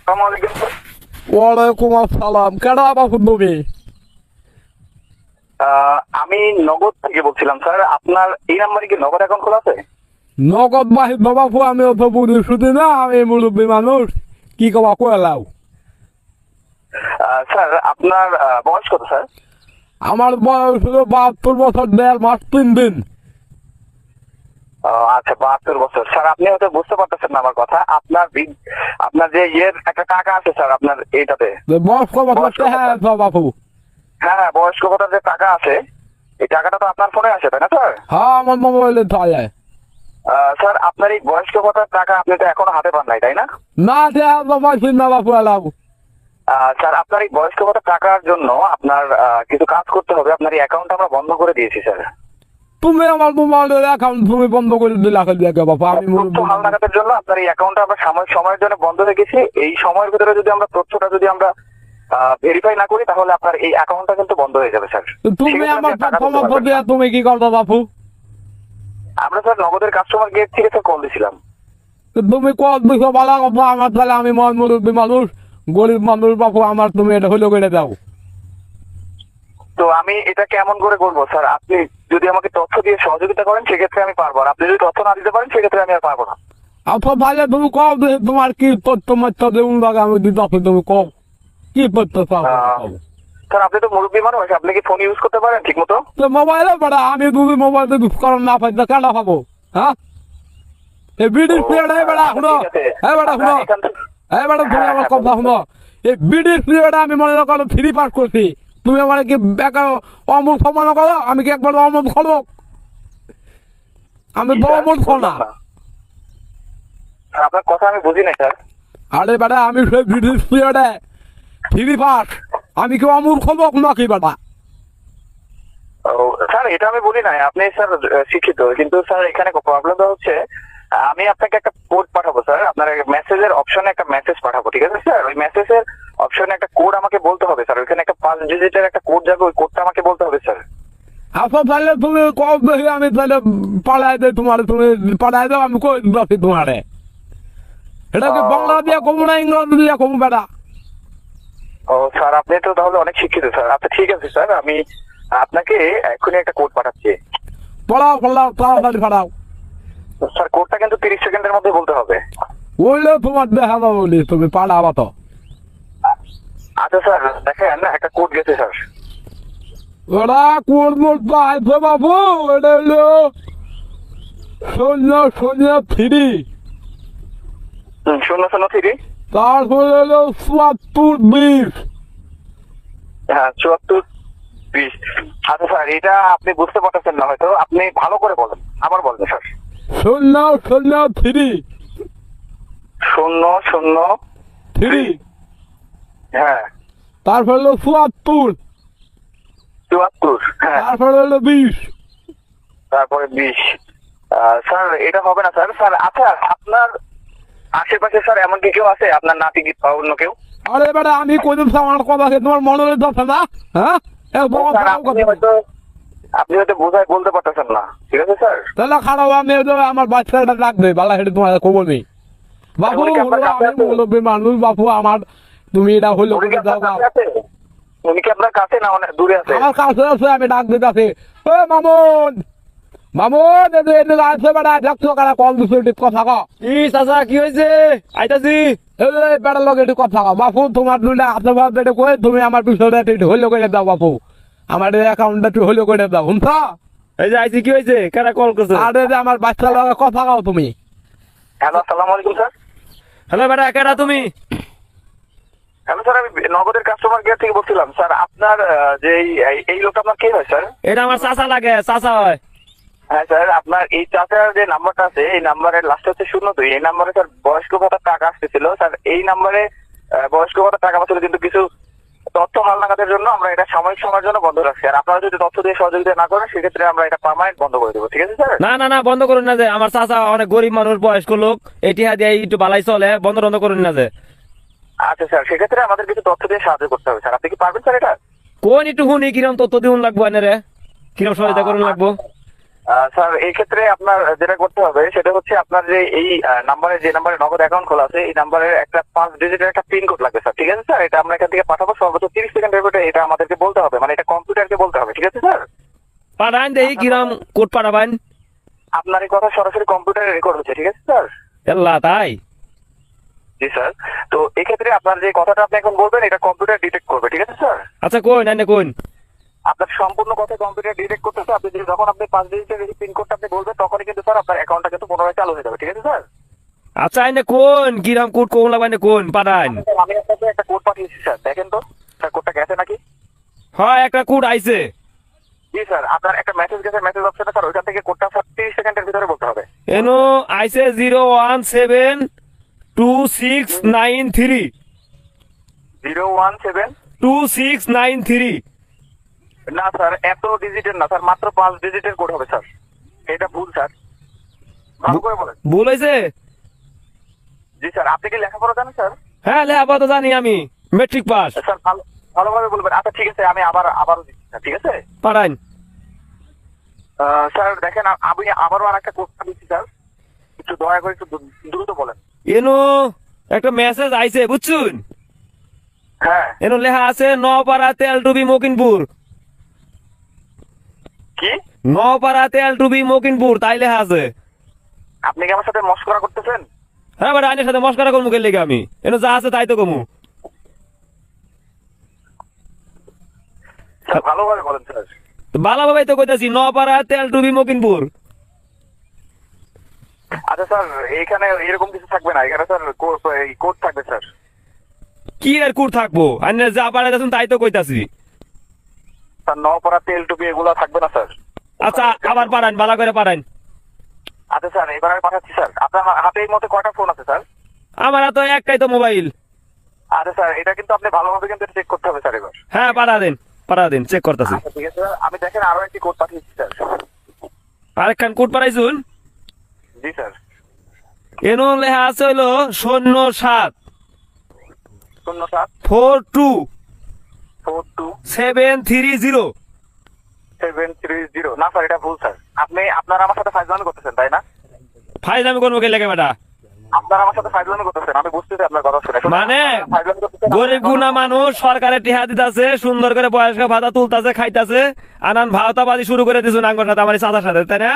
আসসালামু আলাইকুম স্যার। ওয়ালাইকুম আসসালাম। কেডা বাপু তুমি? আমি নগদ থেকে বলছিলাম স্যার। আপনার এই নাম্বারে কি নগদ অ্যাকাউন্ট খোলা আছে? নগদ বাহির বাপু, আমি অত বুঝি শুধু না, আমি মুরব্বী মানুষ। কি কবা কয়ালাও? স্যার আপনার বয়স কত স্যার? আমার বয়স হলো 72 বছর 1.5 মাস 3 দিন। আচ্ছা, 72 বছর। স্যার আপনি হয়তো বুঝতে পারতেছেন না আমার কথা। আপনার যে ইয়ের একটা টাকা আছে স্যার আপনার এইটাতে। বয়স কত বছর? হ্যাঁ বাপু। হ্যাঁ, বয়স্ক ভাতার যে টাকা আছে, এই টাকাটা তো আপনার ফোনে আছে, তাই না স্যার? হ্যাঁ, আমার মোবাইলে থাকে। স্যার আপনার এই বয়স্ক ভাতার টাকা আপনি তো এখনো হাতে পান নাই, তাই না? না দেয়া পাইছি না বাপু এলাও। স্যার আপনার এই বয়স্ক ভাতার টাকার জন্য আপনার কিছু কাজ করতে হবে। আপনার এই অ্যাকাউন্ট আমরা বন্ধ করে দিয়েছি স্যার। তুমি আমার মোবাইলের অ্যাকাউন্ট তুমি বন্ধ করে দিলা বাপু। আমি তথ্য হালনাগাদের জন্য আপনার এই অ্যাকাউন্টটা আমরা সাময়িক সময়ের জন্য বন্ধ রেখেছি। এই সময়ের ভিতরে যদি আমরা তথ্যটা ভেরিফাই না করি, তাহলে আপনার এই অ্যাকাউন্টটা কিন্তু বন্ধ হয়ে যাবে স্যার। তুমি আমার সমস্যা দিয়া তুমি কি করবা বাপু? আমরা স্যার নগদের কাস্টমার কেয়ার থেকে স্যার কল দিছিলাম। তুমি কত দুশো বালা কথা আমার, তাহলে আমি মুরব্বী মানুষ, গরিব মানুষ বাপু, আমার তুমি এটা হইলো করে দাও। তো আমি এটা কেমন করে করবো স্যার? আপনি যদি আমাকে তথ্য দিয়ে সহযোগিতা করেন সেক্ষেত্রে আমি পারবো, আর আপনি যদি তথ্য না দিতে পারেন সেক্ষেত্রে আমি আর পারবো না। আপনার ভাইলে তুমি কও তোমার কি তথ্য মধ্য দেউন লাগে, আমি দিতে তুমি কও কি তথ্য চাও। স্যার আপনি তো মুরব্বী মানুষ, আপনি কি ফোন ইউজ করতে পারেন ঠিক মতো? তো মোবাইলে বেড়া, আমি তুমি মোবাইলে কারণ না পাই তো কেন পাবো? হ্যাঁ, এই বিডির পিরিয়ড বেড়া শুনো, হ্যাঁ বেড়া শুনো, হ্যাঁ বেড়া তুমি আমার কথা শুনো। এই বিডির পিরিয়ডে আমি মনে করো 3 পাস করছি, তুমি আমার কি বেকার অমূল সমান করো? আমি কি একবার অমূল খলো? আমি অমূল খোনা। আপনার কথা আমি বুঝি না স্যার। আরে বেটা, আমি সেই ব্রিটিশ পিরিয়ডে 3 পাস, আমি কি অমূল খবক নাকি বেটা? স্যার এটা আমি বলি নাই, আপনি স্যার শিক্ষিত, কিন্তু স্যার এখানে প্রবলেমটা হচ্ছে আমি আপনাকে একটা কোড পাঠাবো স্যার। আপনার মেসেজের অপশনে একটা মেসেজ পাঠাবো, ঠিক আছে স্যার? ওই মেসেজের অপশনে একটা কোড আমাকে বলতে হবে স্যার। ওইখানে একটা 5 ডিজিটের একটা কোড যাবে, ওই কোডটা আমাকে বলতে হবে স্যার। আচ্ছা তাহলে তুমি কব দেখি, আমি তাহলে পাঠাই দেয় তোমার, তুমি পাঠাই দাও, আমি কই দিচ্ছি তোমারে। এটা কি বাংলা দিয়া কমু না ইংরেজি দিয়া কমু বেটা? ও স্যার, আপনি তো তাহলে অনেক শিক্ষিত স্যার। আচ্ছা ঠিক আছে স্যার, আমি আপনাকে এখনই একটা কোড পাঠাচ্ছি। পড়াও পড়াও, তাড়াতাড়ি পাঠাও। স্যার কোডটা কিন্তু 30 সেকেন্ডের মধ্যে বলতে হবে। বললে তোমার দেখা দাও বলি, তুমি পাঠাবা তো। আচ্ছা স্যার দেখেন, একটা কোড গেছে স্যার। ওরা কোন মোট পাইছে বাবু? এটা হলো 003, 003, তারপরে হলো 7420। হ্যাঁ 7420। আচ্ছা স্যার, এটা আপনি বুঝতে পারতেছেন না হয়তো, আপনি ভালো করে বলেন, আবার বলেন স্যার। 003, 003, হ্যাঁ তারপরে হলো 74, 74, হ্যাঁ তারপরে হলো 20। তারপরে 20। স্যার এটা হবে না স্যার। স্যার আচ্ছা, আপনার আশেপাশে স্যার এমন কি কেউ আছে, আপনার নাতি বা অন্য কেউ? আরে বেটা, আমি কোনদিন আমার কথা আছে তোমার মনে যাচ্ছে না? হ্যাঁ, স্যার, আপনি হয়তো বোঝায় বলতে পারতেছেন না, ঠিক আছে স্যার? তাহলে খারাপ, আমি আমার বাচ্চাটা রাখবে বালা, সেটা তোমার খবর নেই বাবু। উনি কি আপনার কাছে আমি আছে? মুরব্বী মানুষ বাবু, আমার তুমি এটা হইলো উনি কি করে দাও। আপনার কাছে আছে? উনি কি আপনার কাছে না অনেক দূরে আছে? আমার কাছে আছে, আমি ডাক দিতে আছি। ও মামুন, মামুন এদের আছে বেটা, দেখছো কারা কল দিছো, একটু কথা কও। কি চাচা, কি হয়েছে? আইতাছি। এই বেটার লগে একটু কথা কও বাপু। তোমার দুইটা হাতে ভাত কই, তুমি আমার পিছনে একটু হইলো করে দাও বাপু, আমার অ্যাকাউন্টটা একটু হইলো করে দাও, শুনছ? এই যে আইছি, কি হয়েছে? কারা কল করছে? আরে যে আমার বাচ্চার লগে কথা কও তুমি। হ্যালো, আসসালামু আলাইকুম স্যার। হ্যালো বেটা, কারা তুমি? হ্যালো স্যার, আমি নগদের কাস্টমার কেয়ার থেকে বলছিলাম স্যার। আপনার যে এই লোকটা আপনার কে হয় স্যার? এটা আমার চাচা লাগে, চাচা হয়। হ্যাঁ স্যার, আপনার এই চাচার যে নাম্বারটা আছে, এই নাম্বারের লাস্ট হচ্ছে 02। এই নাম্বারে স্যার বয়স্ক ভাতার টাকা আসতেছিল স্যার। এই নাম্বারে বয়স্ক ভাতার টাকা আসছিল, কিন্তু কিছু তথ্য হালনাগাদের জন্য আমরা এটা সাময়িক সময়ের জন্য বন্ধ রাখছি। আর আপনারা যদি তথ্য দিয়ে সহযোগিতা না করেন সেক্ষেত্রে আমরা এটা পার্মানেন্ট বন্ধ করে দেবো, ঠিক আছে স্যার? না না না, বন্ধ করুন না যে, আমার চাচা অনেক গরিব মানুষ, বয়স্ক লোক, এটি দিয়ে একটু বালাই চলে, বন্ধ বন্ধ করুন না যে। আচ্ছা স্যার, সেক্ষেত্রে আমাদের কিছু তথ্য দিয়ে সাহায্য করতে হবে স্যার। আপনি কি পারবেন স্যার এটা? কোন একটু শুনি কিরম তথ্য দিন লাগবো এনে রে, কিরম সহায়তা করুন লাগবো? স্যার এই ক্ষেত্রে আপনার যেটা করতে হবে সেটা হচ্ছে আপনার যে এই নাম্বারে যে নাম্বারে নগদ অ্যাকাউন্ট খোলা আছে এই নাম্বারের একটা 5 ডিজিটের একটা পিন কোড লাগবে স্যার, ঠিক আছে স্যার? এটা আমরা এখান থেকে পাঠাবো সর্বোচ্চ 30 সেকেন্ডের ভিতরে, এটা আমাদেরকে বলতে হবে, মানে এটা কম্পিউটারকে বলতে হবে, ঠিক আছে স্যার? পাঠান দেখি কিরম কোড পাঠাবেন। আপনার এই কথা সরাসরি কম্পিউটারে রেকর্ড হচ্ছে, ঠিক আছে স্যার? আল্লাহ তাই। জি স্যার। তো এক্ষেত্রে আপনার যে কথাটা আপনি এখন বলবেন এটা কম্পিউটার ডিটেক্ট করবে, ঠিক আছে স্যার? আচ্ছা কোন আইনে কোন। আপনার সম্পূর্ণ কথা কম্পিউটার ডিটেক্ট করতেছে, আপনি যখন আপনি 5 ডিজিটের এই পিন কোডটা আপনি বলবেন তখনই কিন্তু স্যার আপনার অ্যাকাউন্টটা কিন্তু পুনরায় চালু হয়ে যাবে, ঠিক আছে স্যার? আচ্ছা আইনে কোন কিরম কোড কোন লাগবে কোন পাঠান। আমি আপনাকে একটা কোড পাঠিয়েছি স্যার, দেখেন তো স্যার কোডটা গেছে নাকি? হয় একটা কোড আইছে। জি স্যার, আপনার একটা মেসেজ গেছে, মেসেজ অপশনে স্যার ওইখান থেকে কোডটা স্যার 30 সেকেন্ডের ভিতরে বলতে হবে। এনো আইছে 0172693 017 2693। না স্যার, এত ডিজিটের না স্যার, মাত্র 5 ডিজিটের কোড হবে স্যার, এটা ভুল স্যার, ভালো করে বলেন। ভুল হয়েছে। জি স্যার, আপনি কি লেখাপড়া জানেন স্যার? হ্যাঁ লেখাপড়া তো জানি আমি, মেট্রিক পাস। স্যার ভালোভাবে বলবেন। আচ্ছা ঠিক আছে, আমি আবারও দিচ্ছি স্যার, ঠিক আছে? পাঠান। স্যার দেখেন, আমি আবারও আর একটা কোড দিচ্ছি স্যার, একটু দয়া করে একটু দ্রুত বলেন। এনো একটা মেসেজ আইছে বুঝছুন। হ্যাঁ। এনো লেখা আছে নপাড়া তেলডুবি মকিনপুর। কি? নপাড়া তেলডুবি মকিনপুর তাই লেখা আছে। আপনি কি আমার সাথে মস্করা করতেছেন? হ্যাঁ বাট আইনের সাথে মস্করা করবো কে লেগে আমি, এনো যা আছে তাই তো কমু। স্যার ভালোভাবে বলেন স্যার। ভালোভাবে তো কইতাছি নপাড়া তেলডুবি মকিনপুর। আচ্ছা স্যার, এইখানে এরকম কিছু থাকবে না, এখানে স্যার কোড থাকবে স্যার। কি এর কোড থাকবো, আইনের যা পাঠাইতাছুন তাই তো কইতাছি। স্যার নপরা তেল টুপি এগুলো থাকবে না স্যার। আচ্ছা আবার পাঠান, ভালো করে পাঠান। আচ্ছা স্যার, এবার আমি পাঠাচ্ছি স্যার। আপনার হাতে এই মধ্যে কয়টা ফোন আছে স্যার? আমার তো একটাই তো মোবাইল। আচ্ছা স্যার, এটা কিন্তু আপনি ভালোভাবে কিন্তু চেক করতে হবে স্যার এবার। হ্যাঁ পাঠা দেন চেক করতেছি। আচ্ছা ঠিক আছে স্যার, আমি দেখেন আরো একটি কোড পাঠিয়েছি স্যার। আরেকখান কোড পাঠাইছুন। জি স্যার। এনো লেখা আছে হইলো 07 07 42 42 730। 730। না স্যার, এটা ভুল স্যার। আপনারা আমার সাথে ফাইজলামি করতেছেন তাই না? ফাইজলামি করবো কে লেগে বেটা। আপনারা আমার সাথে ফাইজলামি করতেছেন, আমি বুঝতেছি আপনার কথা শুনে। মানে ফাইজলামি করতেছেন, গরিব গুনা মানুষ সরকারের টিহা দিতাছে, সুন্দর করে বয়স্ক ভাতা তুলতাছে, খাইতাছে, আনান ভাওতাবাজি শুরু করে দিছুন আঙ্গর সাথে আমার চাচার সাথে, তাই না?